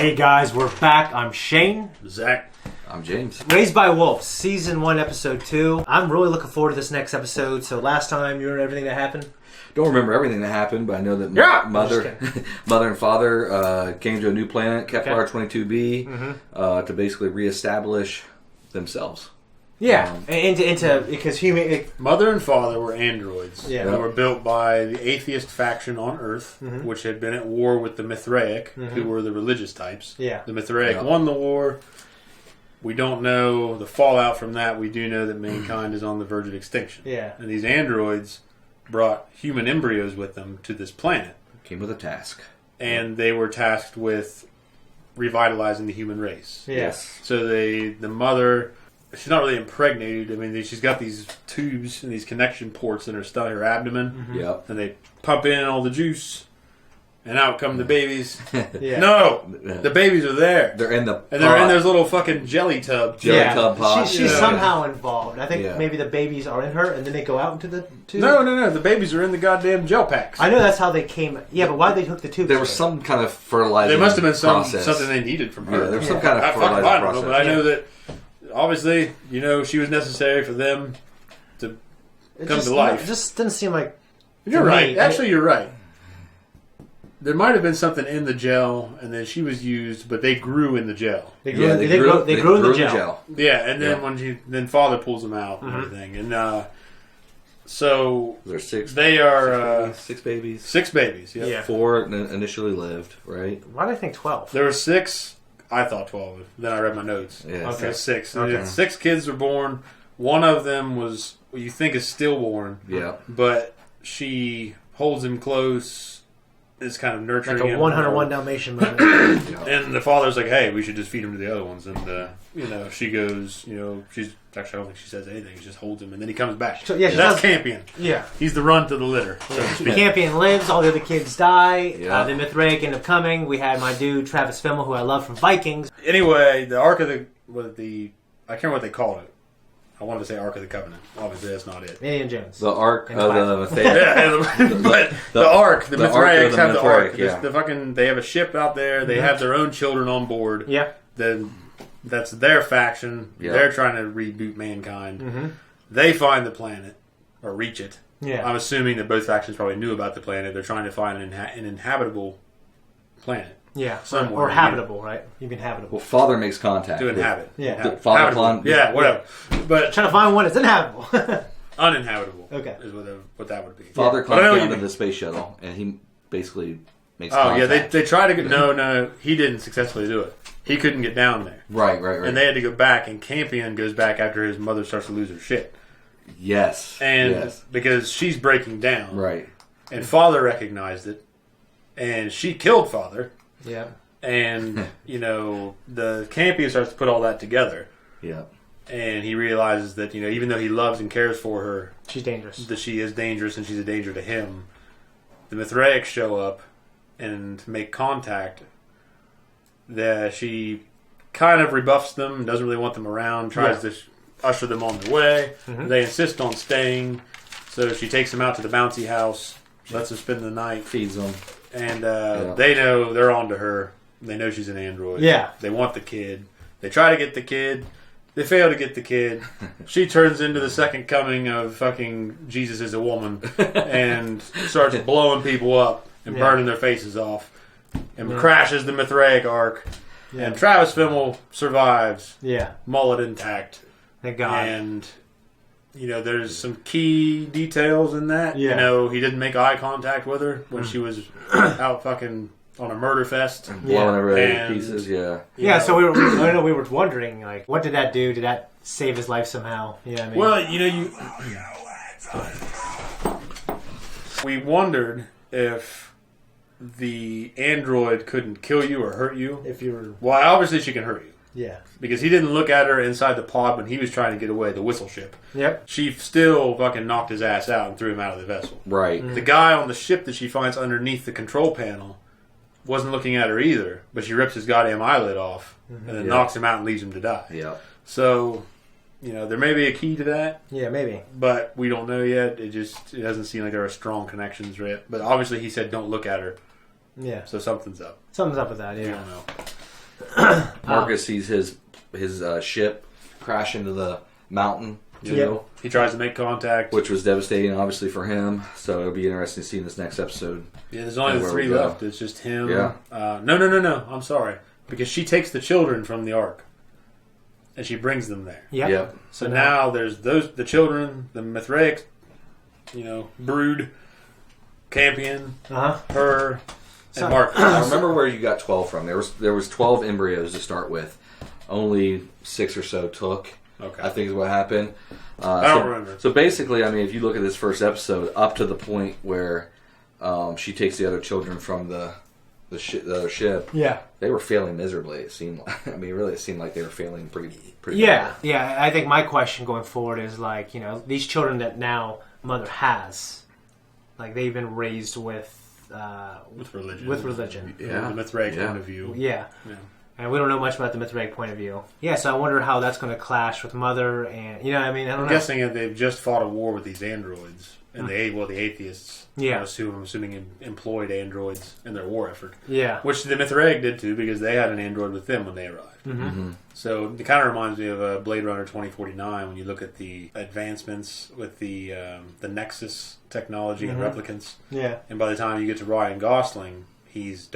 Hey guys, we're back. I'm Shane. Zakk. I'm James. Raised by Wolves, Season 1, Episode 2. I'm really looking forward to this next episode. So last time, you remember everything that happened? Don't remember everything that happened, but I know that mother and father came to a new planet, Kepler 22b, to basically reestablish themselves. Yeah, because Mother and father were androids. Yeah. They were built by the atheist faction on Earth, which had been at war with the Mithraic, who were the religious types. Yeah. The Mithraic won the war. We don't know the fallout from that. We do know that mankind is on the verge of extinction. Yeah. And these androids brought human embryos with them to this planet. Came with a task. And they were tasked with revitalizing the human race. Yeah. Yes. So the mother... She's not really impregnated. I mean, she's got these tubes and these connection ports in her stomach, her abdomen. Yep. And they pump in all the juice, and out come the babies. Yeah. No! The babies are there. They're in the pod. And they're in those little fucking jelly tub. Tub pod. She's somehow involved. I think maybe the babies are in her, and then they go out into the tube. No. The babies are in the goddamn gel packs. I know that's how they came. Yeah, but why did they hook the tubes? There was some kind of fertilizing There must have been process. something they needed from her. Yeah, there was some kind of fertilizing I don't process. know, but I know that, obviously, she was necessary for them to come to life. It just didn't seem like... You're right. Actually, you're right. There might have been something in the gel, and then she was used, but they grew in the gel. They grew in the gel. Yeah, and then then father pulls them out and everything, and so there's six. They are six babies. Six babies. Yeah. 4 initially lived. Right. Why did I think 12? There were 6. I thought 12. Then I read my notes. Yeah. Okay. 6. Okay. 6 kids were born. One of them was what you think is stillborn. Yeah. But she holds him close. Is kind of nurturing like a him. 101 Dalmatian moment. And the father's like, hey, we should just feed him to the other ones. And, she goes, she's actually, I don't think she says anything. She just holds him. And then he comes back. So, yeah, that's Campion. Yeah. He's the run to the litter. So Campion lives. All the other kids die. Yeah. The Mithraic end up coming. We had my dude, Travis Fimmel, who I love from Vikings. Anyway, the Ark of I can't remember what they called it. I wanted to say Ark of the Covenant. Obviously, that's not it. Indiana Jones. The Ark of the Mithraic. But the Ark, the Mithraics have the Ark. Yeah. They have a ship out there. They have their own children on board. Yeah. Then that's their faction. Yeah. They're trying to reboot mankind. They find the planet or reach it. Yeah. I'm assuming that both factions probably knew about the planet. They're trying to find an inhabitable planet. Yeah, somewhere or habitable, right? You mean habitable. Well, father makes contact. To inhabit. Yeah. Yeah, whatever. But trying to find one that's inhabitable. Uninhabitable. Okay. Is what that would be. Father climbs down to the space shuttle, and he basically makes contact. Yeah, they try to get... No, he didn't successfully do it. He couldn't get down there. Right. And they had to go back, and Campion goes back after his mother starts to lose her shit. Yes. And because she's breaking down. Right. And father recognized it, and she killed father. Yeah. And, the Campion starts to put all that together. Yeah. And he realizes that, even though he loves and cares for her... She's dangerous. That she is dangerous and she's a danger to him. The Mithraics show up and make contact. That she kind of rebuffs them, doesn't really want them around, tries to usher them on their way. They insist on staying. So she takes them out to the bouncy house, lets them spend the night. Feeds them. And they know they're on to her. They know she's an android. Yeah. They want the kid. They try to get the kid. They fail to get the kid. She turns into the second coming of fucking Jesus is a woman and starts blowing people up and burning their faces off and crashes the Mithraic Ark. Yeah. And Travis Fimmel survives. Yeah. Mullet intact. Thank God. And... there's some key details in that. Yeah. He didn't make eye contact with her when she was out fucking on a murder fest. Blowing everybody to pieces, Yeah, so we were wondering, like, what did that do? Did that save his life somehow? You know what I mean? Well, we wondered if the android couldn't kill you or hurt you. If you were... Well, obviously she can hurt you. Yeah. Because he didn't look at her inside the pod when he was trying to get away, the whistle ship. Yep. She still fucking knocked his ass out and threw him out of the vessel. Right. The guy on the ship that she finds underneath the control panel wasn't looking at her either, but she rips his goddamn eyelid off and then knocks him out and leaves him to die. Yeah. So, there may be a key to that. Yeah, maybe. But we don't know yet. It doesn't seem like there are strong connections yet. But obviously he said don't look at her. Yeah. So something's up. Something's up with that, yeah. We don't know. Marcus sees his ship crash into the mountain. He tries to make contact, which was devastating, obviously, for him. So it'll be interesting to see in this next episode. Yeah, there's only the 3 left. It's just him. Yeah. No. I'm sorry, because she takes the children from the Ark, and she brings them there. Yep. So now there's the children, the Mithraic, brood, Campion, her, and Marcus. I remember where you got 12 from. There was 12 embryos to start with. Only 6 or so took. Okay. I think is what happened. I don't remember. So basically, I mean, if you look at this first episode, up to the point where she takes the other children from the other ship, they were failing miserably. It seemed like. I mean, really, it seemed like they were failing pretty. Yeah, yeah. I think my question going forward is like, these children that now Mother has, like they've been raised with religion. With religion. Yeah. The Mithraic point of view. Yeah. And we don't know much about the Mithraic point of view. Yeah, so I wonder how that's going to clash with Mother, and I mean, I don't know. I'm guessing that they've just fought a war with these androids, and the atheists. Yeah, I'm assuming employed androids in their war effort. Yeah, which the Mithraic did too, because they had an android with them when they arrived. Mm-hmm. So it kind of reminds me of Blade Runner 2049 when you look at the advancements with the Nexus technology and replicants. Yeah, and by the time you get to Ryan Gosling, he's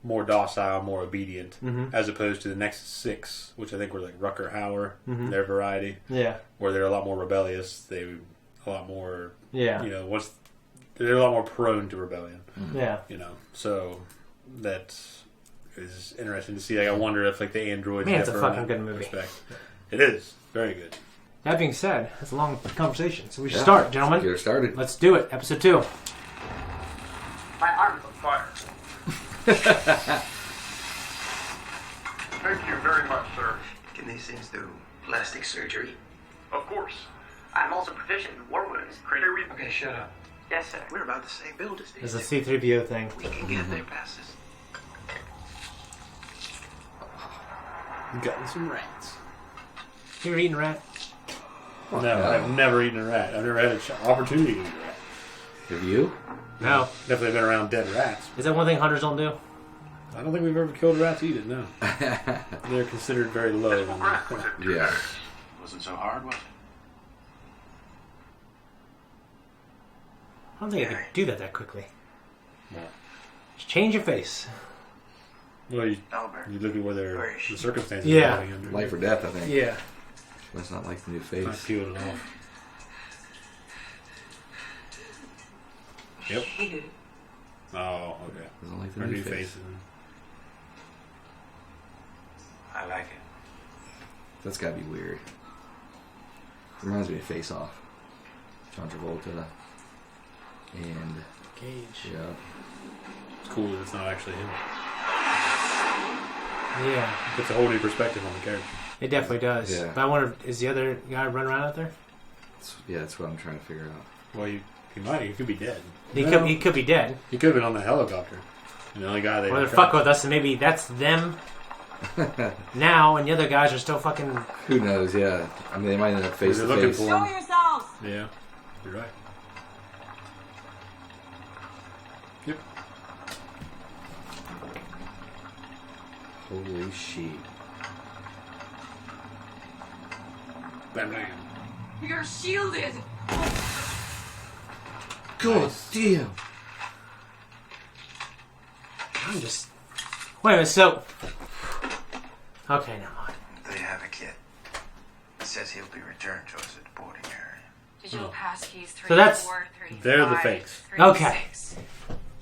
more docile, more obedient, as opposed to the Nexus 6, which I think were like Rucker Hauer, their variety. Yeah. Where they're a lot more rebellious. They're a lot more, they're a lot more prone to rebellion. Yeah. So that is interesting to see. Like, I wonder if like the androids. Man, it's a fucking good movie. It is. Very good. That being said, it's a long conversation, so we should start, gentlemen. Let's get started. Let's do it. Episode 2. My arm's on fire. Thank you very much, sir. Can these things do plastic surgery? Of course. I'm also proficient in war wounds. Okay, shut up. Yes, sir. We're about the same build as these. There's a C-3PO thing. We can get their passes. You gotten some rats. You ever eaten a rat? No, I've never eaten a rat. I've never had an opportunity to eat a rat. Have you? No. Definitely been around dead rats. Is that one thing hunters don't do? I don't think we've ever killed a rat to eat it, no. They're considered very low. Yeah. Wasn't so hard, was it? I don't think I could do that quickly. Yeah. Just change your face. Well, you look at where the circumstances are going under. Life or death, I think. Yeah. She must not like the new face. I peeled it off. Yep. Oh, okay. Doesn't like the Her new face. face. I like it. That's gotta be weird. Reminds me of Face Off. John Travolta. And Cage. Yeah. It's cool that it's not actually him. Yeah. It puts a whole new perspective on the character. It definitely does. Yeah. But I wonder, is the other guy running around out there? That's what I'm trying to figure out. Well, he might. He could be dead. He could be dead. He could have been on the helicopter. And the only guy they... Or they're fuck with us, and maybe that's them now, and the other guys are still fucking... Who knows, yeah. I mean, they might end up face to face. Show yourselves! Yeah. You're right. Yep. Holy shit. Bam, bam. You're shielded! God damn. I'm just... Wait a minute, so... Okay, never mind. They have a kid. It says he'll be returned to us at the boarding area. Digital pass keys 3, So that's- 4, 3, They're the 5, fakes. 3, Okay. 6.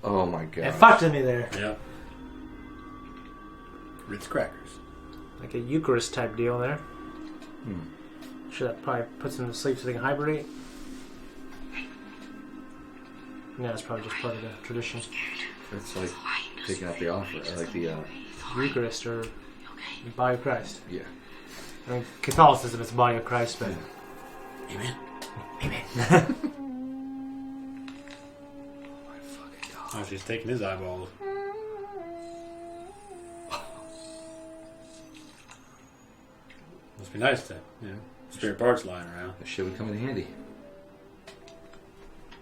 Oh my god. It fucked with me there. Yep. Ritz crackers. Like a Eucharist type deal there. Sure, that probably puts them to sleep so they can hibernate. Yeah, that's probably just part of the tradition. It's like taking out the offer, like the Eucharist or the body of Christ. yeah. I mean, Catholicism is the body of Christ, but... Amen. Amen. Oh, she's taking his eyeballs. Must be nice to, spare parts lying around. That shit would come in handy.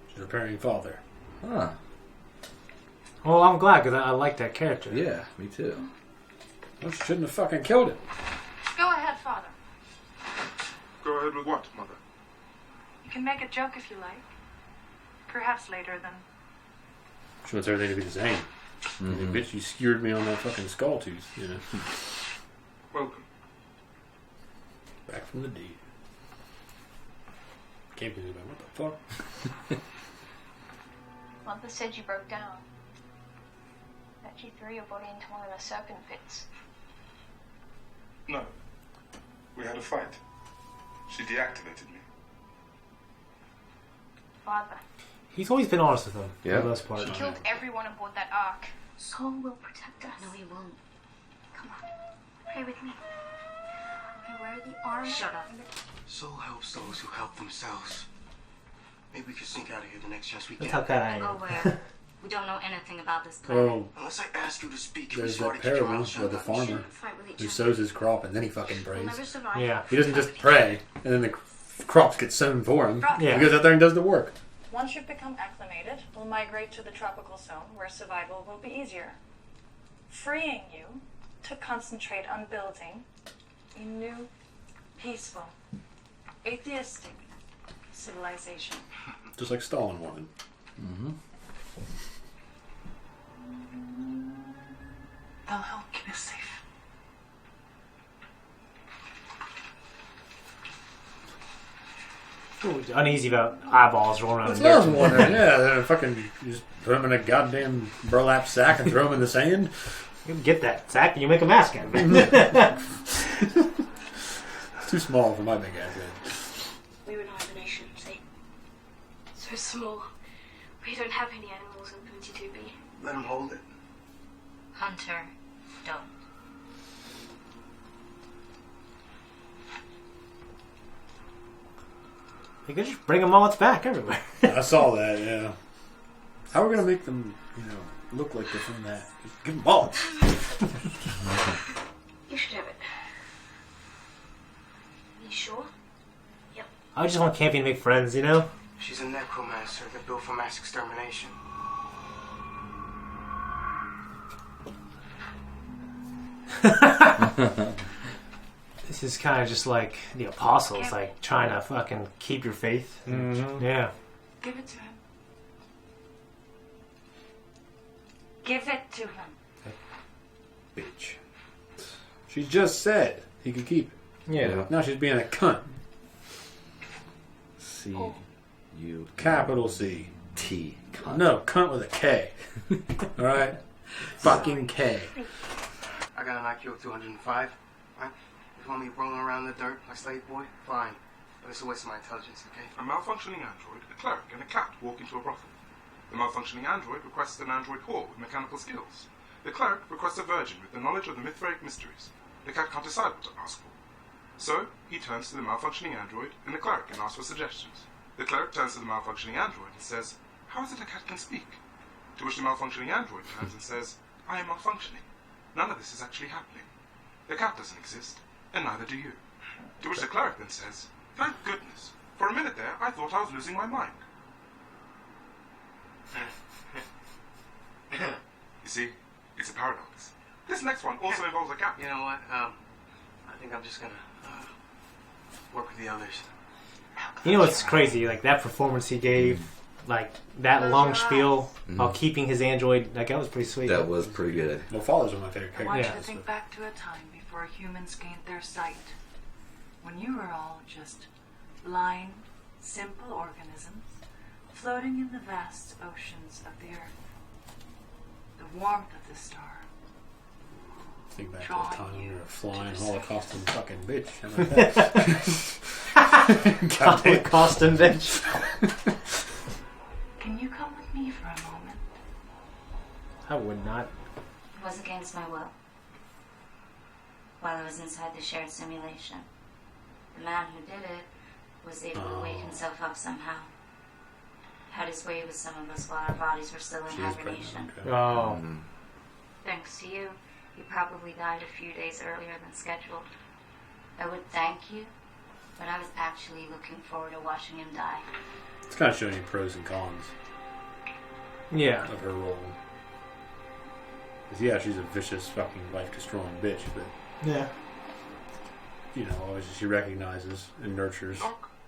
She's repairing father. Huh. Well, I'm glad, because I like that character. Yeah, me too. Well, she shouldn't have fucking killed him. Go ahead, Father. Go ahead with what, Mother? You can make a joke if you like. Perhaps later, then. She wants everything to be the same. Mm-hmm. Bitch, you skewered me on that fucking skull tooth, you know. Welcome. Back from the dead. Can't believe it. What the fuck? Mother said you broke down. That you threw your body into one of the serpent pits. No. We had a fight. She deactivated me. Father, He's always been honest with them for Yeah. the most part. she killed everyone aboard that ark. Soul will protect us. No, he won't. Come on, pray with me. I wear the armor. Shut up. Soul helps those who help themselves. Maybe we can sneak out of here the next chance we That's get. how kind I Go am. where? We don't know anything about this planet. Well, Unless I ask you to speak, there's you that keep your parable mouth shut with the about me. We farmer shouldn't fight with each who other. sows his crop and then he fucking We'll prays. never survive. Yeah. He doesn't just pray and then the crops get sown for him. Yeah. He goes out there and does the work. Once you've become acclimated, we'll migrate to the tropical zone where survival will be easier, freeing you to concentrate on building a new, peaceful, atheistic civilization. Just like Stalin wanted. They'll help keep us safe. Ooh, uneasy about eyeballs rolling around That's in what I was dirt. wondering. Yeah, they're fucking you just put them in a goddamn burlap sack and throw them in the sand. You can get that, Zakk, and you make a mask out of it. It's too small for my big ass head. We were in hibernation, see? So small. We don't have any animals in 22B. Let him hold it. Hunter, don't. You could just bring them all back everywhere. I saw that, yeah. How are we going to make them, look like they're from that? Just give them bullets. You should have it. You sure? I just want Campy to make friends, you know? She's a necromancer. They're built for mass extermination. This is kind of just like the apostles, like trying to fucking keep your faith. Mm-hmm. Yeah. Give it to him. Give it to him. Bitch. She just said he could keep it. Yeah. Now she's being a cunt. C-U Capital C. T. Cunt. No, cunt with a K. Alright? Fucking K. I got an IQ of 205. Right? If you want me rolling around in the dirt like slave boy, fine. But it's a waste of my intelligence, okay? A malfunctioning android, a cleric, and a cat walk into a brothel. The malfunctioning android requests an android whore with mechanical skills. The cleric requests a virgin with the knowledge of the Mithraic mysteries. The cat can't decide what to ask for. So, he turns to the malfunctioning android and the cleric and asks for suggestions. The cleric turns to the malfunctioning android and says, "How is it a cat can speak?" To which the malfunctioning android turns and says, "I am malfunctioning. None of this is actually happening. The cat doesn't exist, and neither do you." To which the cleric then says, "Thank goodness. For a minute there, I thought I was losing my mind." You see, it's a paradox. This next one also involves a cat. You know what? I think I'm just gonna work with the others. You know what's crazy? Like that performance he gave, like that long spiel while keeping his android, like that was pretty sweet. That was pretty good. Well, Father's one of my favorite I want characters. you to think back to a time before humans gained their sight. When you were all just blind, simple organisms floating in the vast oceans of the earth. The warmth of the star. Think back to the time when you were a flying Holocausting fucking bitch. How about that? Holocaust and bitch. Can you come with me for a moment? I would not. It was against my will. While I was inside the shared simulation, the man who did it was able to wake himself up somehow. Had his way with some of us while our bodies were still in She is pregnant. hibernation. Okay. Oh. Thanks to you, he probably died a few days earlier than scheduled. I would thank you, but I was actually looking forward to watching him die. It's kind of showing you pros and cons Yeah. of her role. Because, yeah, she's a vicious, fucking life-destroying bitch, but... Yeah. You know, obviously she recognizes and nurtures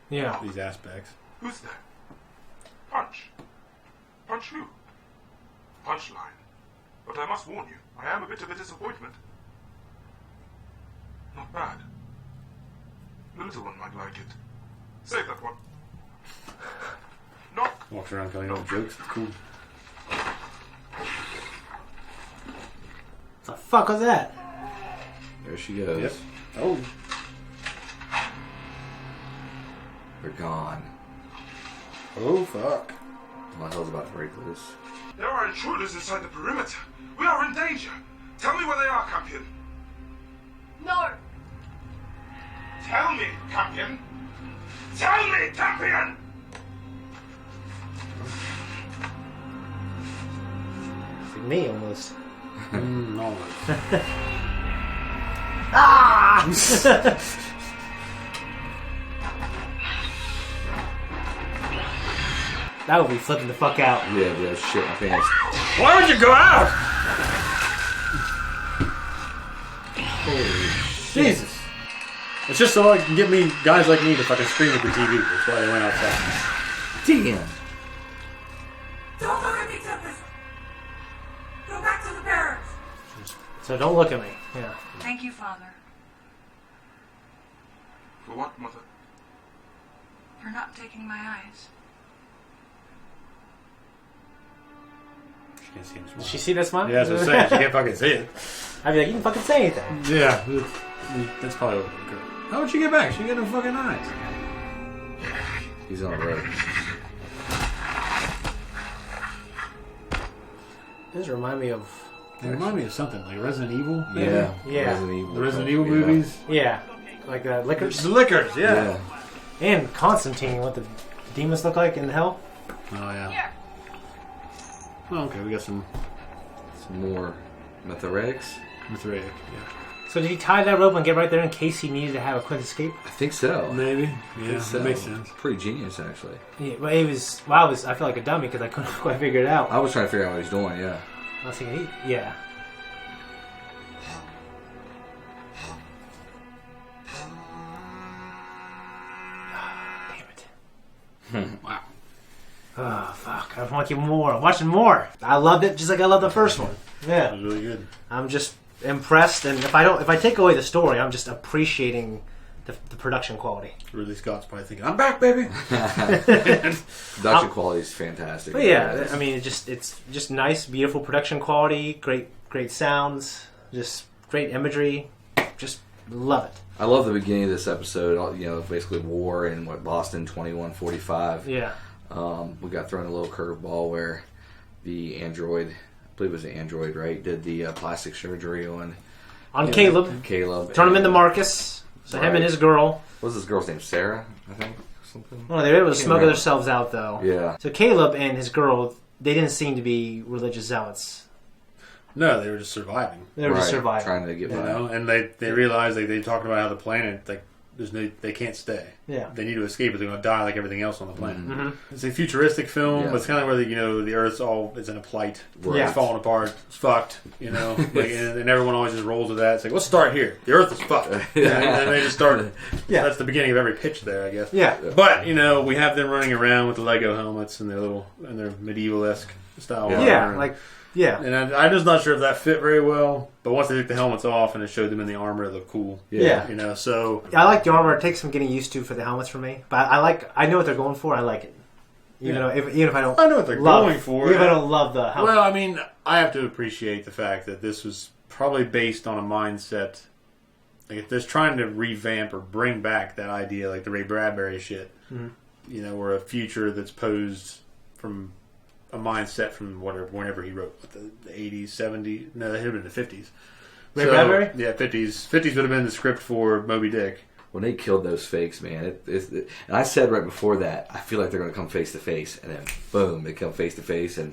these aspects. Who's there? Punch. Punch who? Punchline. But I must warn you, I am a bit of a disappointment. Not bad. The little one might like it. Save that one. Knock. Walks around telling all jokes. Cool. The fuck was that? There she goes. Yep. Oh. They're gone. Oh, fuck. My hell's about to break loose. There are intruders inside the perimeter. We are in danger. Tell me where they are, Campion. No! Tell me, Campion. Tell me, Campion! Like me, almost. Almost. Ah! That would be flipping the fuck out. Yeah, shit my pants. Why would you go out? Holy Jesus. It's just so I can get me guys like me to fucking scream at the TV. That's why they went outside. damn. Don't look at me, Tempest! Go back to the barracks! So don't look at me. Yeah. Thank you, Father, For what, Mother? for not taking my eyes. She can't see him smile. Did she see that smile? Yeah, that's what I'm saying. She can't fucking see it. I'd be like, you didn't fucking say anything. Yeah. That's probably what would occur. How would she get back? She get no fucking eyes. He's on the road. This remind me of... They remind me of something like Resident Evil. Maybe? Yeah. Yeah. Resident Evil. The Resident Evil movies. Yeah. Like Lickers. The Lickers, yeah. And Constantine, what the demons look like in hell. Oh, yeah. Oh, okay, we got some more Mithraics. Mithraic, yeah. So did he tie that rope and get right there in case he needed to have a quick escape? I think so. Maybe. Yeah, So. that makes sense. Pretty genius, actually. Yeah, but it was... Well, I feel like a dummy because I couldn't quite figure it out. I was trying to figure out what he's doing, yeah. I was thinking, yeah. Damn it. Wow. Oh, fuck. I want you more. I'm watching more. I loved it just like I loved the first one. That Yeah. was really good. I'm just impressed, and if I take away the story, I'm just appreciating the production quality. Ridley Scott's probably thinking, I'm back, baby! Production quality is fantastic. But yeah, I mean, it's just nice, beautiful production quality, great sounds, just great imagery. Just love it. I love the beginning of this episode. You know, basically war in Boston 2145. Yeah. We got thrown a little curveball where the android, I believe it was the android, right, did the plastic surgery on Caleb. Turn him into Marcus. So him and his girl. What was this girl's name? Sarah, I think? Something. Oh, they were able to smuggle themselves out, though. Yeah. So Caleb and his girl, they didn't seem to be religious zealots. No, they were just surviving. They were just surviving. Trying to get by. You know? And they realized they talked about how the planet, like, they can't stay. Yeah. They need to escape, but they're going to die like everything else on the planet. Mm-hmm. It's a futuristic film, Yeah. but it's kind of where the Earth's it's in a plight. Right. It's falling apart. It's fucked. You know, like, and everyone always just rolls with that. It's like, let's start here. The Earth is fucked. Yeah. And they just start. Yeah. That's the beginning of every pitch there, I guess. Yeah. But we have them running around with the Lego helmets and their medieval-esque style. Yeah. armor. Yeah. And I'm just not sure if that fit very well. But once they took the helmets off and it showed them in the armor, it looked cool. Yeah. So I like the armor. It takes some getting used to for the helmets for me. But I know what they're going for. I like it. Even if I don't... I know what they're going for. Even if I don't love the helmet. Well, I mean, I have to appreciate the fact that this was probably based on a mindset. Like, if they're trying to revamp or bring back that idea, like the Ray Bradbury shit, or a future that's posed from a mindset from whenever he wrote, the 80s, 70s, no, that had been the 50s. Ray Bradbury? Yeah, 50s. 50s would have been the script for Moby Dick. When they killed those fakes, man, and I said right before that, I feel like they're going to come face to face, and then boom, they come face to face, and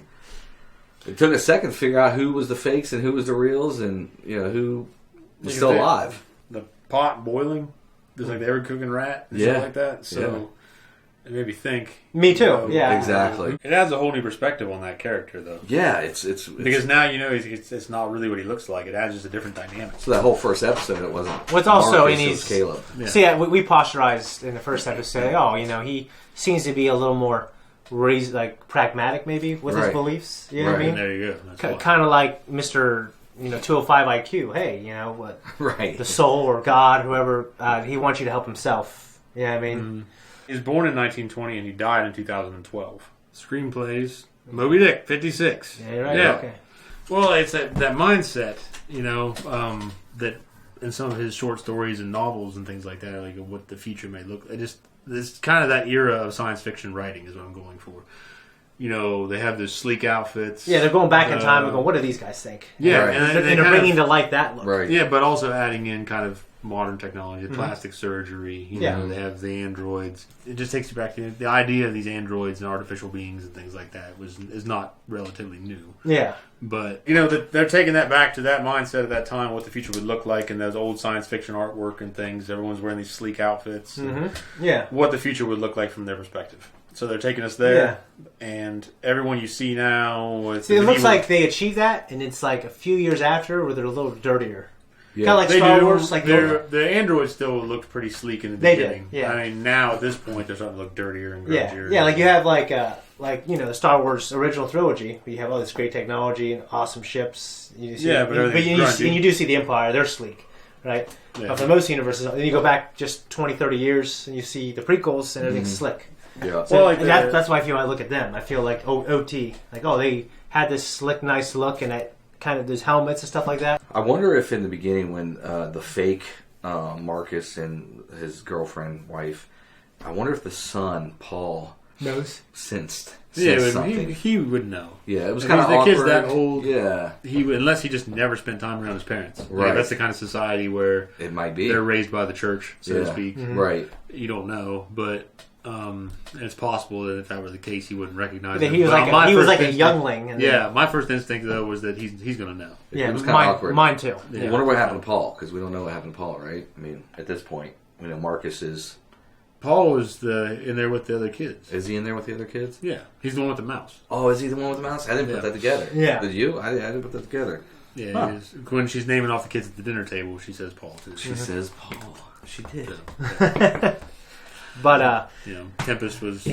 it took a second to figure out who was the fakes and who was the reals, and who was still alive. The pot boiling, just like they were cooking rat, and stuff like that. So, It made me think. Me too. Yeah, exactly. It adds a whole new perspective on that character, though. Yeah, it's because now it's not really what he looks like. It adds just a different dynamic. So that whole first episode, it wasn't. What's also Marcus, in his Caleb. Yeah. See, we posturized in the first episode. Oh, he seems to be a little more pragmatic, maybe with his beliefs. You know what I mean? There you go. Kind of like Mr. 205 IQ. Hey, what? Right. The soul or God, whoever, he wants you to help himself. You know what I mean? Mm-hmm. He was born in 1920 and he died in 2012. Screenplays, Moby Dick, 56. Yeah, right. Yeah. Okay. Well, it's that mindset, that in some of his short stories and novels and things like that, like what the future may look like. It's kind of that era of science fiction writing is what I'm going for. They have those sleek outfits. Yeah, they're going back in time and going, what do these guys think? Yeah, right. and they're bringing to light that look. Right. Yeah, but also adding in kind of modern technology, plastic surgery. They have the androids. It just takes you back to the idea of these androids and artificial beings and things like that is not relatively new. Yeah. But, they're taking that back to that mindset at that time, what the future would look like, and those old science fiction artwork and things. Everyone's wearing these sleek outfits. Yeah. What the future would look like from their perspective. So they're taking us there, and everyone you see now... it looks like they achieved that, and it's like a few years after where they're a little dirtier. Yeah. Kind of like Star Wars. Like the androids still looked pretty sleek in the beginning. They did, yeah. I mean, now at this point, they're starting to look dirtier and grungier. Yeah, like you have the Star Wars original trilogy. Where you have all this great technology and awesome ships. You do see the Empire. They're sleek, right? Yeah. But for most universes, then you go back just 20, 30 years, and you see the prequels, and everything's slick. Yeah. So that's why I look at them. I feel like OT, they had this slick, nice look, and that kind of those helmets and stuff like that. I wonder if in the beginning when the fake Marcus and his girlfriend, wife, I wonder if the son, Paul, sensed something. He would know. Yeah, it was kind of awkward. The kid's that old. Yeah. Unless he just never spent time around his parents. Right. That's the kind of society where it might be. They're raised by the church, so to speak. Mm-hmm. Right. You don't know, but it's possible that if that were the case, he wouldn't recognize him. He was like a youngling. My first instinct though was that he's going to know. Yeah, it was kind of awkward. Mine too. Yeah. I wonder what happened to Paul, because we don't know what happened to Paul, right? I mean, at this point, Marcus is. Paul was in there with the other kids. Is he in there with the other kids? Yeah, he's the one with the mouse. Oh, is he the one with the mouse? I didn't put that together. Yeah, did you? I didn't put that together. Yeah, when she's naming off the kids at the dinner table, she says Paul too. She says Paul. She did. But Tempest was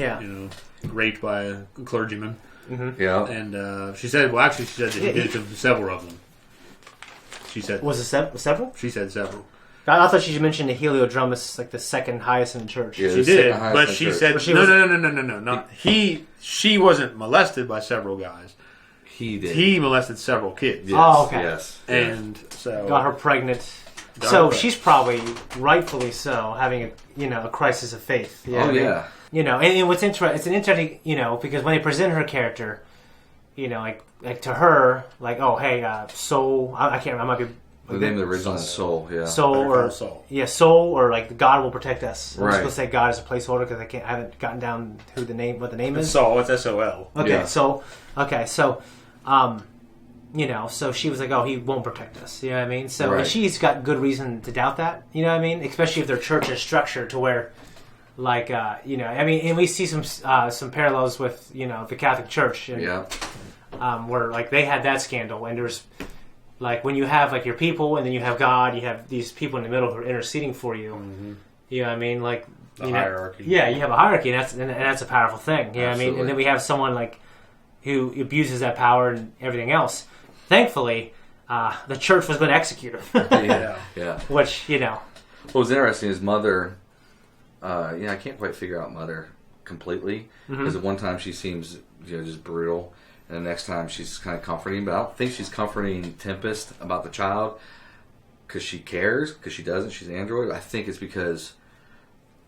raped by a clergyman. Mm-hmm. Yeah, and she said that he did it to several of them. She said, was it several? She said several. I thought she mentioned the Heliodrum as like the second highest in the church. Yeah, she did, but she said no. She wasn't molested by several guys. He did. He molested several kids. Yes, oh, okay. Yes, and so got her pregnant. So she's probably rightfully so having a crisis of faith. Yeah. And what's interesting, it's an interesting, because when they present her character, like to her, like, oh hey, soul. I can't. I might be. The name of the original is Soul. Yeah. Soul. Yeah, Soul or like God will protect us. I'm right. just gonna say God as a placeholder because I haven't gotten down what the name is. Soul. It's SOL. Okay. Yeah. So. So she was like, oh, he won't protect us. You know what I mean? So and she's got good reason to doubt that. You know what I mean? Especially if their church is structured to where, like, and we see some parallels with, the Catholic Church. And, where, like, they had that scandal. And there's, like, when you have, like, your people and then you have God, you have these people in the middle who are interceding for you. Mm-hmm. You know what I mean? Like, the hierarchy. Yeah, you have a hierarchy, and that's a powerful thing. You know what I mean? And then we have someone, like, who abuses that power and everything else. Thankfully, the church was going to execute him. Yeah. Which, What was interesting is Mother, I can't quite figure out Mother completely. Because at one time she seems, just brutal. And the next time she's kind of comforting. But I don't think she's comforting Tempest about the child because she cares, because she doesn't. She's an android. I think it's because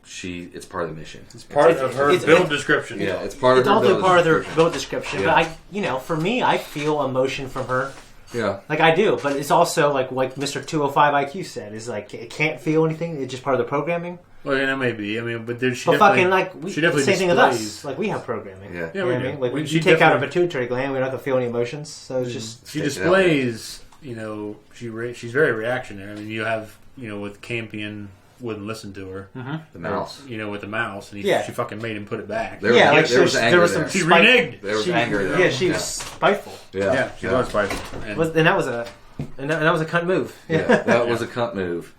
it's part of the mission. It's part of her build description. Yeah, it's part of her build description. It's also part of their build description. Yeah. But for me, I feel emotion from her. Yeah. Like I do, but it's also like Mr. 205 IQ said, is like it can't feel anything. It's just part of the programming. Well, yeah, that may be. I mean, but she definitely same thing with us. Like we have programming. Yeah, you know what I mean? Like when you take out a pituitary gland, we're not gonna feel any emotions. So it's just she displays. She's very reactionary. I mean, you have with Campion. wouldn't listen to her. Mm-hmm. The mouse. With the mouse. And she fucking made him put it back. There was anger there. She reneged. There was anger there. Yeah, she was spiteful. Yeah, she was spiteful. And that was a cunt move. Yeah, that was a cunt move.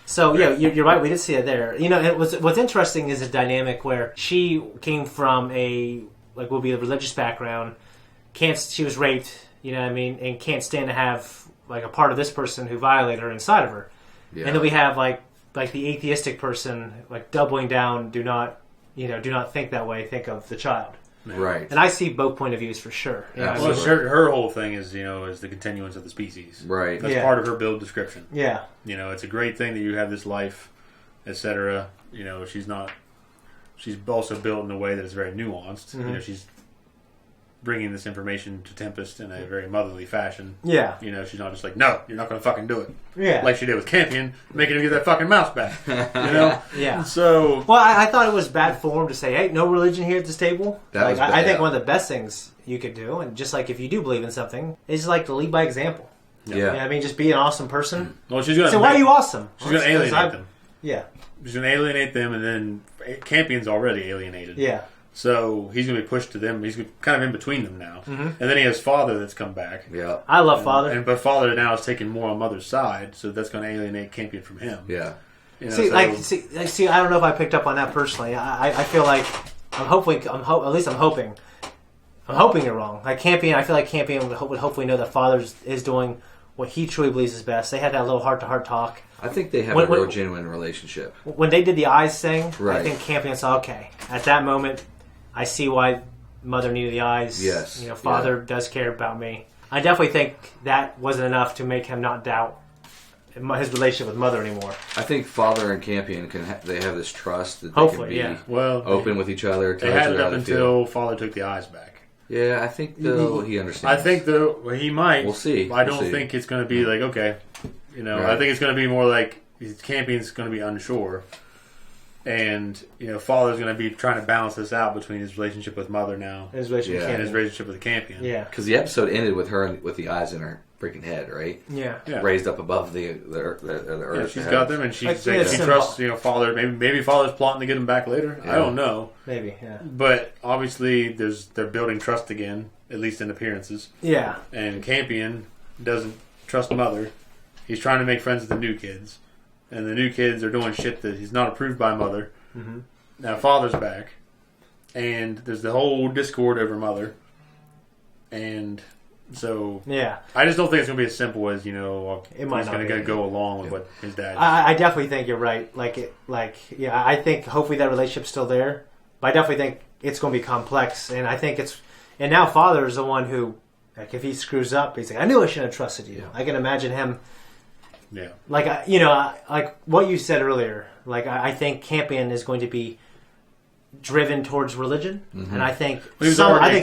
So you're right. We did see it there. What's interesting is a dynamic where she came from will be a religious background. She was raped. You know what I mean, and can't stand to have a part of this person who violated her inside of her. Yeah. And then we have like the atheistic person doubling down. Do not think that way. Think of the child. Right. And I see both point of views for sure. Well, her whole thing is is the continuance of the species. Right. That's part of her build description. Yeah. It's a great thing that you have this life, etc. She's also built in a way that is very nuanced. Mm-hmm. She's bringing this information to Tempest in a very motherly fashion. Yeah. She's not just like, no, you're not going to fucking do it. Yeah. Like she did with Campion, making him get that fucking mouse back. Yeah. So. Well, I thought it was bad form to say, hey, no religion here at this table. I think one of the best things you could do, and just if you do believe in something, is to lead by example. Yeah. You know what I mean? Just be an awesome person. Well, she's going to. So why are you awesome? She's going to alienate them. Yeah. She's going to alienate them, and then Campion's already alienated. Yeah. So he's going to be pushed to them. He's kind of in between them now. Mm-hmm. And then he has Father that's come back. Yeah. I love Father. But Father now is taking more on Mother's side, so that's going to alienate Campion from him. Yeah. See, I don't know if I picked up on that personally. I feel like I'm hoping you're wrong. I feel like Campion would hopefully know that Father is doing what he truly believes is best. They had that little heart-to-heart talk. I think they have a real genuine relationship. When they did the eyes thing, right. I think Campion saw, okay, at that moment, I see why Mother needed the eyes. Yes. Father does care about me. I definitely think that wasn't enough to make him not doubt his relationship with Mother anymore. I think Father and Campion they have this trust that they can be open with each other. They had it up until Father took the eyes back. Yeah, I think he understands. I think he might. We'll see. I don't think it's going to be okay. Right. I think it's going to be more like Campion's going to be unsure. And, Father's going to be trying to balance this out between his relationship with Mother now. His relationship and his relationship with Campion. Yeah. Because the episode ended with her with the eyes in her freaking head, right? Yeah. Raised up above the earth. Yeah, she's got them, and she trusts, Father. Maybe Father's plotting to get him back later. Yeah. I don't know. Maybe, yeah. But, obviously, they're building trust again, at least in appearances. Yeah. And Campion doesn't trust Mother. He's trying to make friends with the new kids. And the new kids are doing shit that he's not approved by Mother. Mm-hmm. Now Father's back. And there's the whole discord over Mother. And so... Yeah. I just don't think it's going to be as simple as, he's going to go along with what his dad... I definitely think you're right. I think hopefully that relationship's still there. But I definitely think it's going to be complex. And I think it's... And now Father is the one who... if he screws up, he's like, I knew I shouldn't have trusted you. Yeah. I can imagine him... Yeah. Like what you said earlier, I think Campion is going to be driven towards religion, and I think he was already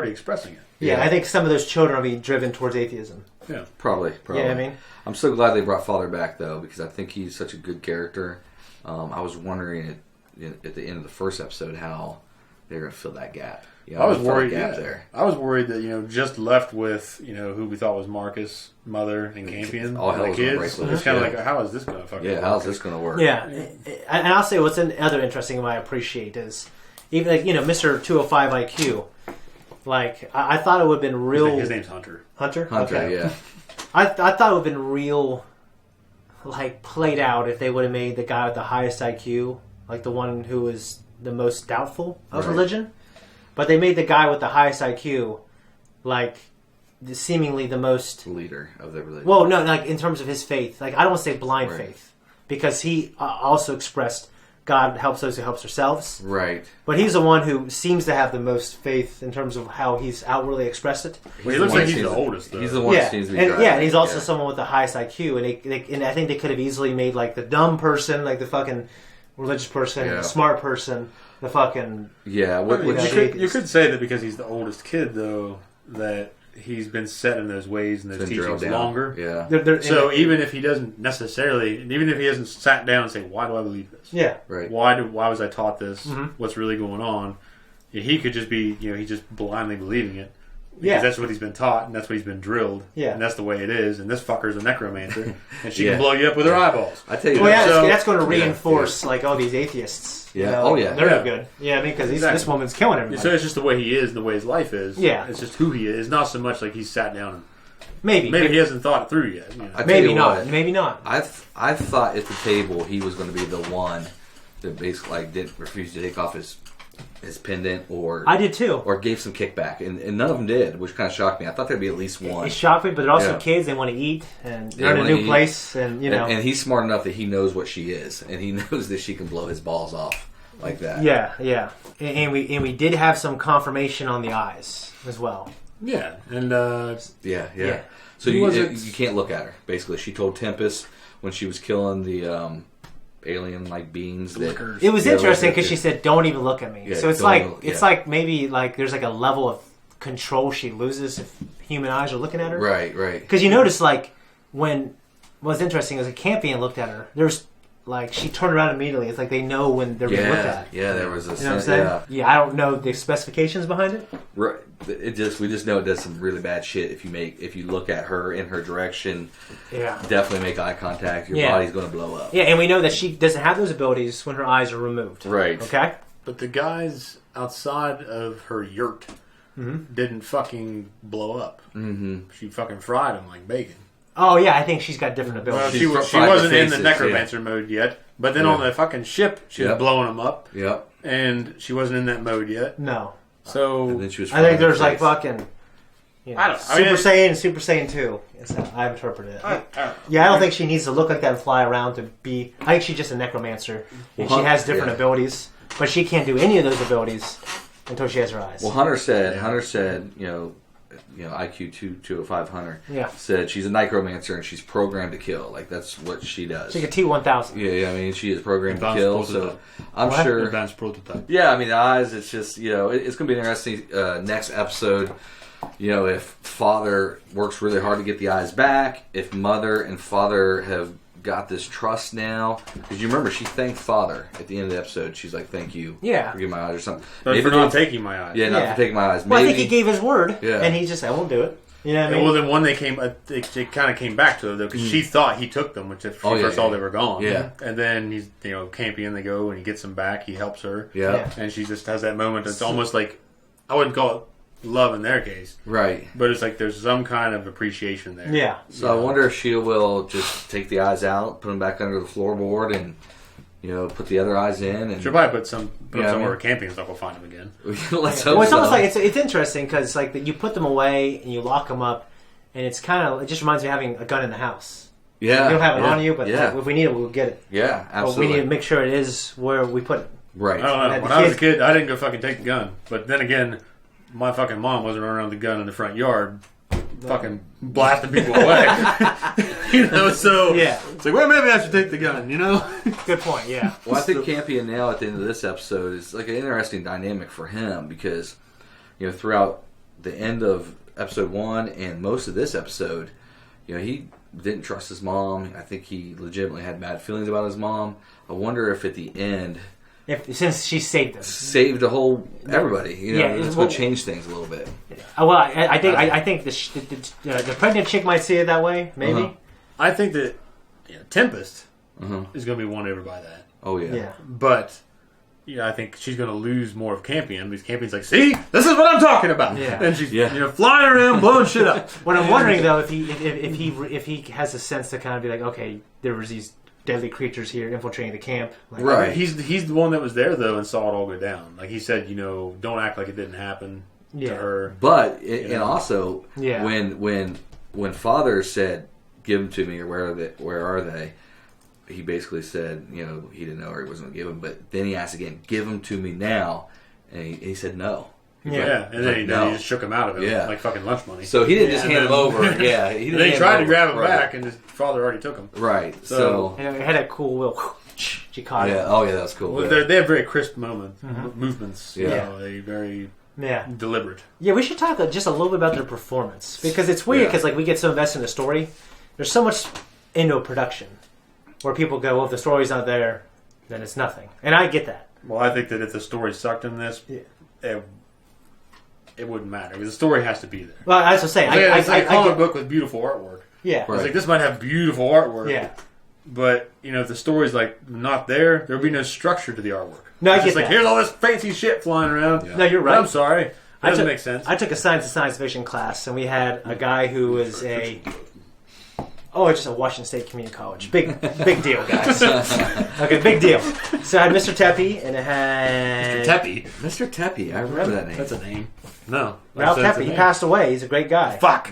expressing it. Yeah, I think some of those children will be driven towards atheism. Yeah, probably. Yeah, I mean, I'm so glad they brought Father back though, because I think he's such a good character. I was wondering at the end of the first episode how they're going to fill that gap. I was worried. I was worried that just left with who we thought was Marcus, Mother, and Campion, all the kids. It's kind of like, how is this going to fucking work? How's this going to work? Yeah, and I'll say what's another interesting thing I appreciate is even Mr. 205 IQ. I thought it would have been real. His name's Hunter. Hunter. Okay. Yeah. I thought it would have been real, played out if they would have made the guy with the highest IQ, the one who was the most doubtful of religion. But they made the guy with the highest IQ, seemingly the most... leader of the religion. Well, no, in terms of his faith. I don't want to say blind faith. Because he also expressed God helps those who helps themselves. Right. But he's the one who seems to have the most faith in terms of how he's outwardly expressed it. Well, he looks like he's the oldest, though. He's the one who seems to be driving. Yeah, and he's also someone with the highest IQ. And I think they could have easily made, the dumb person, the fucking religious person, the smart person... The fucking... Yeah. You could say that because he's the oldest kid, though, that he's been set in those ways and those teachings longer. Yeah. So even if he doesn't necessarily... Even if he hasn't sat down and say, why do I believe this? Yeah. Right. Why was I taught this? Mm-hmm. What's really going on? He could just be... he's just blindly believing it. Because that's what he's been taught, and that's what he's been drilled. Yeah. And that's the way it is. And this fucker's a necromancer, and she can blow you up with her eyeballs. I tell you, that's going to reinforce like all these atheists. Yeah. They're no good. Yeah, I mean, because this woman's killing everybody. So it's just the way he is, and the way his life is. Yeah. It's just who he is. It's not so much like he's sat down and maybe he hasn't thought it through yet. You know? Maybe not. Maybe not. I thought at the table he was going to be the one that basically like didn't refuse to take off his pendant, or I did too, or gave some kickback, and none of them did, which kind of shocked me. I thought there'd be at least one. It shocked me, but they're also kids. They want to eat, and they're in a new place, and and he's smart enough that he knows what she is, and he knows that she can blow his balls off like that. Yeah, and we did have some confirmation on the eyes as well. Yeah, and yeah. So you can't look at her. Basically, she told Tempest when she was killing the alien like beings that it was interesting because she said, "Don't even look at me." Yeah, so it's like maybe like there's like a level of control she loses if human eyes are looking at her. Right. Because you notice like when what's interesting is a Campion looked at her. There's like she turned around immediately. It's like they know when they're being looked at. Yeah, there was a. You know what I'm saying? Yeah, I don't know the specifications behind it. Right. We just know it does some really bad shit if you look at her in her direction. Yeah. Definitely make eye contact. Your body's going to blow up. Yeah, and we know that she doesn't have those abilities when her eyes are removed. Right. Okay. But the guys outside of her yurt didn't fucking blow up. Mm-hmm. She fucking fried them like bacon. Oh yeah, I think she's got different abilities. Well, she wasn't in the Necromancer mode yet, but then on the fucking ship, she was blowing them up. Yep. And she wasn't in that mode yet. No. So and then she was I think there's like fucking I don't know. Super Saiyan and Super Saiyan 2 is how I interpret it. I don't think she needs to look like that and fly around to be... I think she's just a necromancer. And she has different abilities. But she can't do any of those abilities until she has her eyes. Well, Hunter said, IQ 205 Hunter said she's a necromancer and she's programmed to kill. Like, that's what she does. She's like a T-1000. Yeah, I mean, she is programmed to kill. So I'm sure... Advanced prototype. Yeah, I mean, the eyes, it's just, it's going to be interesting next episode. If father works really hard to get the eyes back, if mother and father have got this trust now, because you remember she thanked father at the end of the episode. She's like, "Thank you, for giving my eyes," or something. But maybe for not taking my eyes. Yeah, not for taking my eyes. Well, I think he gave his word, and he just said, "I won't do it." You know what I mean? Well, then when they came, it kind of came back to her though, because she thought he took them, which at first all they were gone. Yeah, and then he's Campion. They go and he gets them back. He helps her. Yeah, and she just has that moment. It's almost like I wouldn't call it love in their case, right? But it's like there's some kind of appreciation there. Yeah. So I wonder if she will just take the eyes out, put them back under the floorboard, and put the other eyes in. And she'll probably put them somewhere where Campion's not gonna find them again. Let's hope it's so. almost like it's interesting because like you put them away and you lock them up, and it just reminds me of having a gun in the house. Yeah, you don't have it on you, but if we need it, we'll get it. Yeah, absolutely. But we need to make sure it is where we put it. Right. I don't know. When I was a kid, I didn't go fucking take the gun, but then again, my fucking mom wasn't running around with the gun in the front yard, fucking blasting people away. So it's like, well, maybe I should take the gun. Good point. Yeah. Well, I think Campion now at the end of this episode is like an interesting dynamic for him because throughout the end of episode 1 and most of this episode, he didn't trust his mom. I think he legitimately had bad feelings about his mom. I wonder if at the end, since she saved them, saved the whole everybody, it's going to change things a little bit. Well, I think the pregnant chick might see it that way. Maybe I think that Tempest is going to be won over by that. Oh yeah. But I think she's going to lose more of Campion because Campion's like, see, this is what I'm talking about. Yeah. And she's flying around blowing shit up. What I'm wondering though, if he has a sense to kind of be like, okay, there was these deadly creatures here infiltrating the camp. Like, right. He's the one that was there though and saw it all go down. Like he said, don't act like it didn't happen to her. But and also when father said, "Give them to me," or where are they? He basically said, he didn't know or he wasn't going to give them. But then he asked again, "Give them to me now," and he said no. Yeah, and then he just shook him out of it like fucking lunch money. So he didn't just hand him over. Yeah, he didn't. Then he tried to grab him back, and his father already took him. Right. So it had a cool little. She caught it. Oh yeah, that's cool. Well, they have very crisp movements. Yeah, they very deliberate. Yeah, we should talk just a little bit about their performance because it's weird because like we get so invested in the story. There's so much into a production where people go, well, if the story's not there, then it's nothing, and I get that. Well, I think that if the story sucked in this, it wouldn't matter because the story has to be there. Well, that's what I'm saying. It's like a comic book with beautiful artwork. Yeah, it's like this might have beautiful artwork. Yeah, but if the story's like not there, there'll be no structure to the artwork. No, it's I get just like that. here's all this fancy shit flying around. Yeah. No, you're right. I'm sorry. That doesn't make sense. I took a science fiction class, and we had a guy who was it's just a Washington State Community College. Big deal, guys. Okay, big deal. So I had Mr. Tepe, and it had... Mr. Tepe, I remember that name. That's a name. No. Ralph Tepe, he passed away. He's a great guy. Fuck.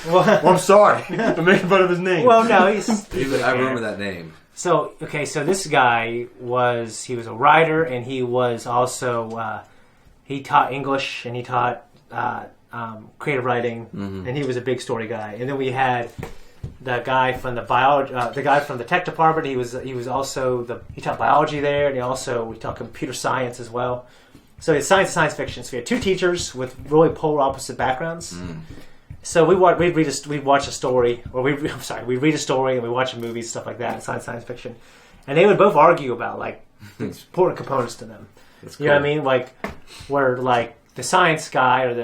Well, I'm sorry. I'm making fun of his name. Well, no, I remember that name. So this guy was a writer, and he was also... he taught English, and he taught creative writing, and he was a big story guy. And then we had... the guy from the the tech department. He was also he taught biology there, and we taught computer science as well. So it's science fiction. So we had two teachers with really polar opposite backgrounds. So we'd watch a story, or we'd read a story and we watch a movie, stuff like that, science fiction, and they would both argue about like important components to them. That's cool. You know what I mean? Like where like the science guy or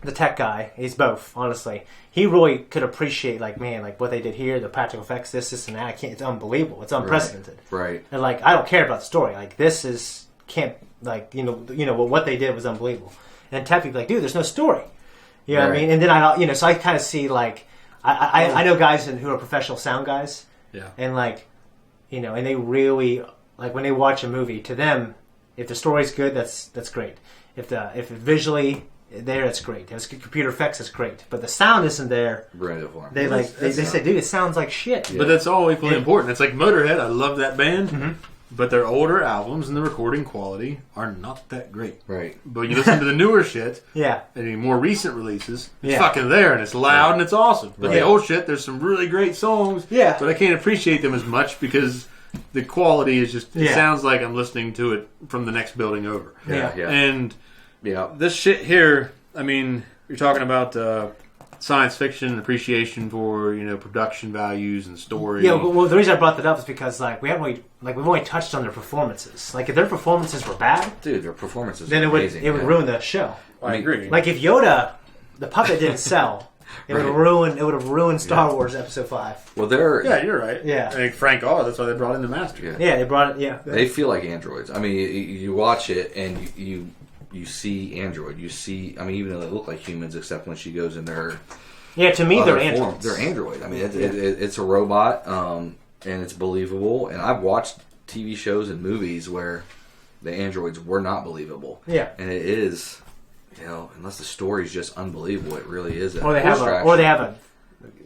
the tech guy, he's both, honestly. He really could appreciate, like, man, like what they did here, the practical effects, this, and that. It's unbelievable. It's unprecedented. Right. And like, I don't care about the story. Like, what they did was unbelievable. And Tepe would be like, dude, there's no story. You know what I mean? And then so I kind of see like, I know guys who are professional sound guys. Yeah. And like, and they really like when they watch a movie. To them, if the story's good, that's great. If it visually there, it's great. If it's computer effects, it's great. But the sound isn't there. They say, dude, it sounds like shit. Yeah. But that's all equally important. It's like Motorhead. I love that band, but their older albums and the recording quality are not that great. Right. But you listen to the newer shit, and the more recent releases, it's fucking there and it's loud and it's awesome. But the old shit, there's some really great songs. Yeah. But I can't appreciate them as much because the quality is just. It sounds like I'm listening to it from the next building over. Yeah. And. Yeah, this shit here, I mean, you're talking about science fiction appreciation for, production values and story. Yeah, well, the reason I brought that up is because, like, we've only touched on their performances. Like, if their performances were bad... Dude, their performances then are amazing. It would ruin the show. I agree. Like, if Yoda, the puppet, didn't sell... It would have ruined Star Wars Episode 5. Well, they're... Yeah, you're right. Yeah. I think Frank that's why they brought in the Master. Yeah, they brought it, yeah. They feel like androids. I mean, you watch it and you see android. You see... I mean, even though they look like humans, except when she goes in their... Yeah, to me, they're androids. They're android. I mean, it's a robot, and it's believable. And I've watched TV shows and movies where the androids were not believable. Yeah. And it is... unless the story's just unbelievable, it really is. Or they have an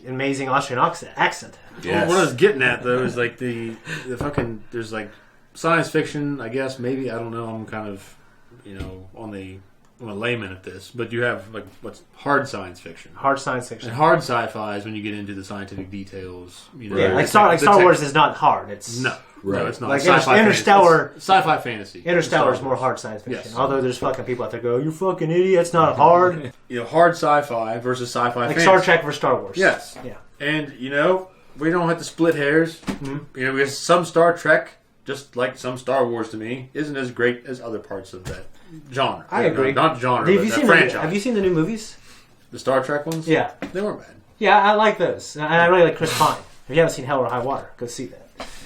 amazing Austrian accent. Yes. Well, what I was getting at though is like the fucking there's like science fiction. I guess maybe I don't know. I'm kind of I'm a layman at this, but you have like what's hard science fiction. Hard science fiction. And hard sci-fi is when you get into the scientific details. Like Star Wars is not hard. It's no. Right. No, it's not. Like Interstellar. Sci-fi fantasy. Interstellar is more hard science fiction. Yes. Although there's fucking people out there go, you fucking idiot, it's not hard. Hard sci-fi versus sci-fi fantasy. Star Trek versus Star Wars. Yes. Yeah. And, we don't have to split hairs. Mm-hmm. Because some Star Trek, just like some Star Wars to me, isn't as great as other parts of that genre. I agree. Not genre, but that franchise. Have you seen the new movies? The Star Trek ones? Yeah. They weren't bad. Yeah, I like those. And I really like Chris Pine. If you haven't seen Hell or High Water, go see that.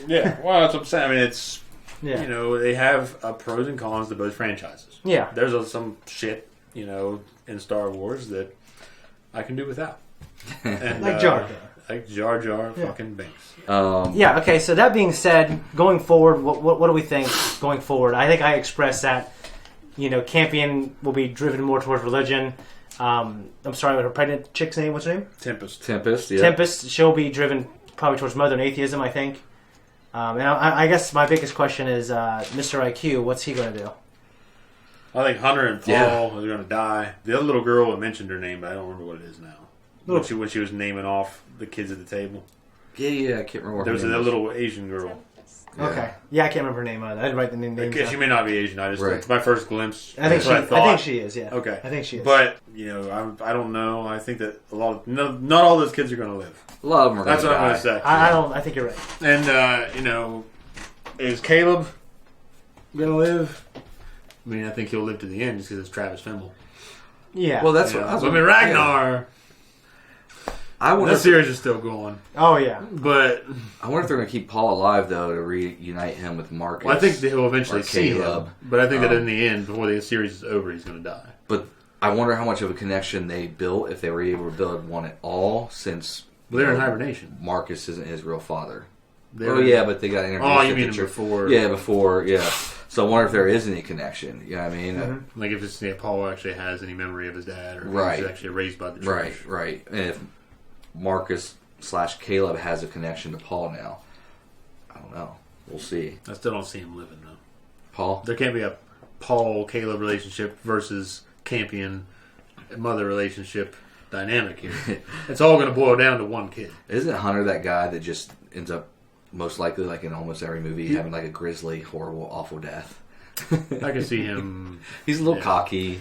Yeah, well, that's what I'm saying. I mean, it's, they have pros and cons to both franchises. Yeah. There's some shit, in Star Wars that I can do without. And, like Jar Jar. Like Jar Jar fucking Binks. Okay, so that being said, going forward, what do we think going forward? I think I expressed that, Campion will be driven more towards religion. I'm sorry, what her pregnant chick's name? What's her name? Tempest, yeah. Tempest, she'll be driven probably towards modern atheism, I think. And I guess my biggest question is, Mr. IQ, what's he going to do? I think Hunter and Paul are going to die. The other little girl, I mentioned her name, but I don't remember what it is now. When she was naming off the kids at the table. Yeah, I can't remember. There was that little Asian girl. Yeah. Okay. Yeah, I can't remember her name either. I didn't write the name down. She may not be Asian. It's my first glimpse. I think she is, yeah. Okay. I think she is. But, I don't know. I think that not all those kids are going to live. A lot of them are going to die. That's what I'm going to say. I think you're right. And, is Caleb going to live? I mean, I think he'll live to the end just because it's Travis Fimmel. Yeah. Well, that's what I mean, Ragnar. Yeah. I wonder that series is still going. Oh yeah, but I wonder if they're going to keep Paul alive though to reunite him with Marcus. Well, I think he'll eventually see Caleb. him, but I think that in the end, before the series is over, he's going to die. But I wonder how much of a connection they built if they were able to build one at all, since they're in hibernation. Marcus isn't his real father. Yeah, but they got introduced. Oh, you mean before? Yeah, before. Yeah. So I wonder if there is any connection. You know what I mean? Like if it's Paul actually has any memory of his dad, or right. if he's actually raised by the church. Right. And if Marcus/Caleb has a connection to Paul now, I don't know. We'll see. I still don't see him living though. Paul? There can't be a Paul-Caleb relationship versus Campion mother relationship dynamic here. It's all going to boil down to one kid. Isn't Hunter that guy that just ends up most likely, like in almost every movie, having like a grisly, horrible, awful death? I can see him. He's a little cocky,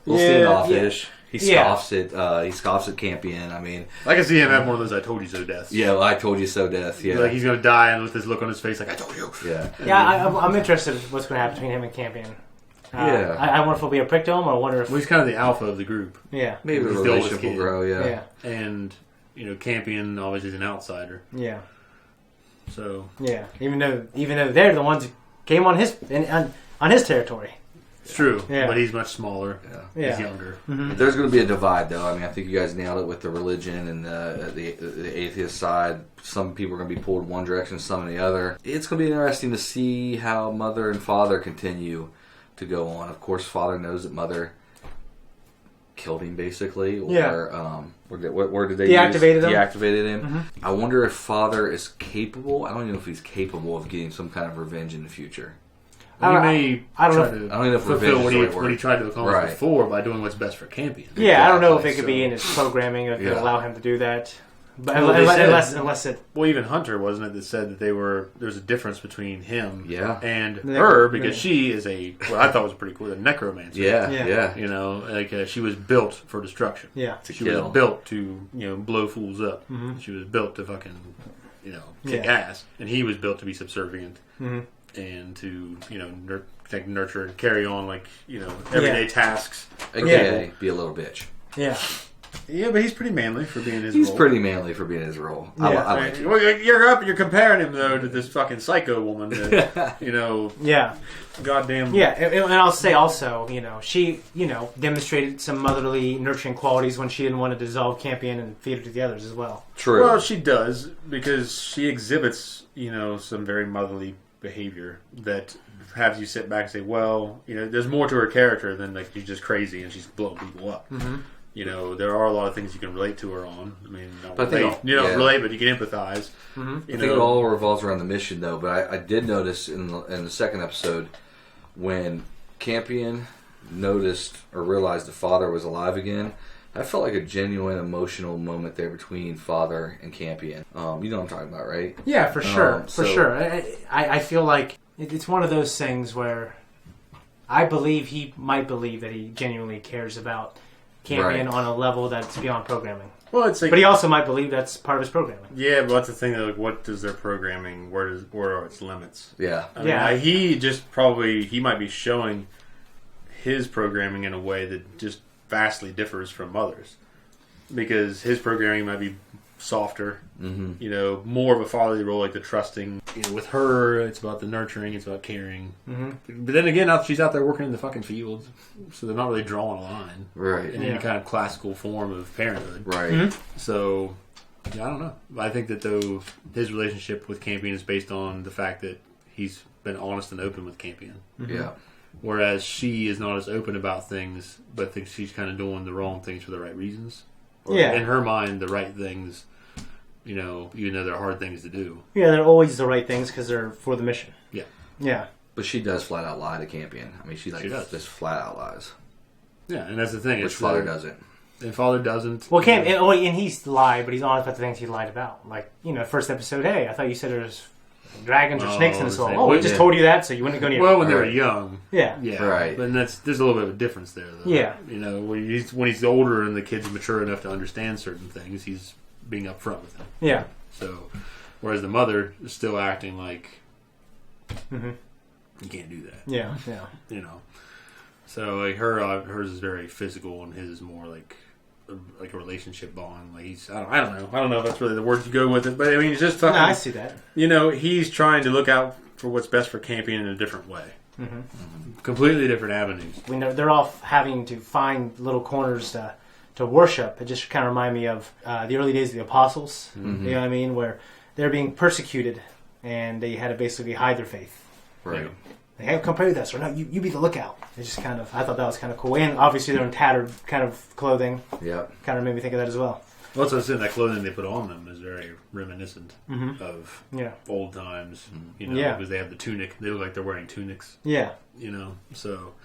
a little standoffish. Yeah. He scoffs at Campion. I mean, I can see him have one of those "I told you so" deaths. Yeah, well, I told you so death. Yeah, like he's gonna die and with this look on his face, like I told you. Yeah, I'm interested in what's gonna happen between him and Campion. I wonder if he'll be a prick to him, or I wonder if he's kind of the alpha of the group. Yeah, maybe the relationship will grow. Yeah, and Campion obviously is an outsider. Yeah. So yeah, even though they're the ones who came on his territory. It's true, but he's much smaller. Yeah. He's younger. Mm-hmm. There's going to be a divide, though. I mean, I think you guys nailed it with the religion and the atheist side. Some people are going to be pulled one direction, some in the other. It's going to be interesting to see how Mother and Father continue to go on. Of course, Father knows that Mother killed him, basically, or where did they deactivated him. Mm-hmm. I wonder if Father is capable. I don't even know if he's capable of getting some kind of revenge in the future. I don't know. I don't know if fulfill what he tried to accomplish before by doing what's best for Campion. Yeah, exactly. I don't know if it could be in his programming if it allow him to do that. But unless it. Well, even Hunter, wasn't it, that said that there's a difference between him and the her, because she is what I thought was pretty cool, a necromancer. Yeah. She was built for destruction. Yeah, she was built to blow fools up. Mm-hmm. She was built to fucking kick ass, and he was built to be subservient. Mm-hmm. And to nurture and carry on everyday tasks. AKA be a little bitch. Yeah, but he's pretty manly for being his role. He's pretty manly for being his role. Yeah. I like it. Well, you're comparing him though to this fucking psycho woman that Yeah. Goddamn. Yeah, and I'll say also, she demonstrated some motherly nurturing qualities when she didn't want to dissolve Campion and feed it to the others as well. True. Well, she does, because she exhibits some very motherly behavior that has you sit back and say, well, there's more to her character than she's just crazy and she's blowing people up. Mm-hmm. There are a lot of things you can relate to her on. I mean, you don't relate, but you can empathize. Mm-hmm. I think it all revolves around the mission, though. But I did notice in the second episode when Campion noticed or realized the Father was alive again, I felt like a genuine emotional moment there between Father and Campion. You know what I'm talking about, right? Yeah, for sure. Sure. I feel like it's one of those things where I believe he might believe that he genuinely cares about Campion on a level that's beyond programming. Well, but he also might believe that's part of his programming. Yeah, but that's the thing. What does their programming? Where are its limits? Yeah. He might be showing his programming in a way that just vastly differs from others, because his programming might be softer, more of a fatherly role, like the trusting. With her, it's about the nurturing, it's about caring. Mm-hmm. But then again, she's out there working in the fucking fields, so they're not really drawing a line, right? In any kind of classical form of parenthood, right? Mm-hmm. So, I don't know. I think that though his relationship with Campion is based on the fact that he's been honest and open with Campion. Mm-hmm. Yeah. Whereas she is not as open about things, but thinks she's kind of doing the wrong things for the right reasons. Or in her mind, the right things, even though they're hard things to do. Yeah, they're always the right things because they're for the mission. Yeah. Yeah. But she does flat out lie to Campion. I mean, she just flat out lies. Yeah, and that's the thing. Which Father doesn't. And Father doesn't. Well, and he's lied, but he's honest about the things he lied about. Like, first episode, hey, I thought you said there's dragons or snakes in the soul. We just told you that so you wouldn't go near. Well, when they were young. Yeah. Right. But there's a little bit of a difference there, though. Yeah. When he's older and the kid's mature enough to understand certain things, he's being upfront with them. Yeah. So, whereas the mother is still acting like you can't do that. Yeah. So like hers is very physical, and his is more like a relationship bond. Like I don't know if that's really the word you go with it, but I mean, it's just talking. No, I see that. He's trying to look out for what's best for Campion in a different way. Completely different avenues. They're all having to find little corners to worship. It just kind of remind me of the early days of the apostles. You know what I mean? Where they're being persecuted and they had to basically hide their faith. Right. They have come pray with us, or no, you be the lookout. It's just kind of, I thought that was kind of cool. And obviously they're in tattered kind of clothing. Yeah. Kind of made me think of that as well. Well, that's what I said. That clothing they put on them is very reminiscent of old times. Because they have the tunic. They look like they're wearing tunics. Yeah. So,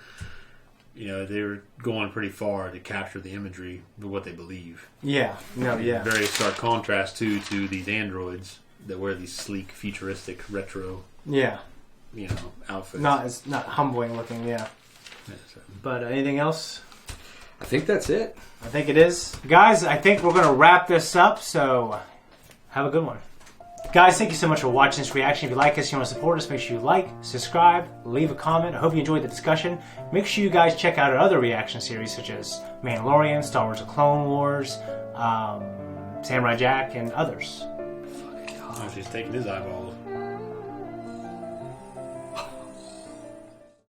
they were going pretty far to capture the imagery of what they believe. Yeah. No, yeah. Very stark contrast, to these androids that wear these sleek, futuristic, retro outfits. Not humbling looking, yeah. But anything else? I think that's it. I think it is. Guys, I think we're going to wrap this up, so have a good one. Guys, thank you so much for watching this reaction. If you like us, you want to support us, make sure you like, subscribe, leave a comment. I hope you enjoyed the discussion. Make sure you guys check out our other reaction series, such as Mandalorian, Star Wars: The Clone Wars, Samurai Jack, and others. Oh, she's taking his eyeball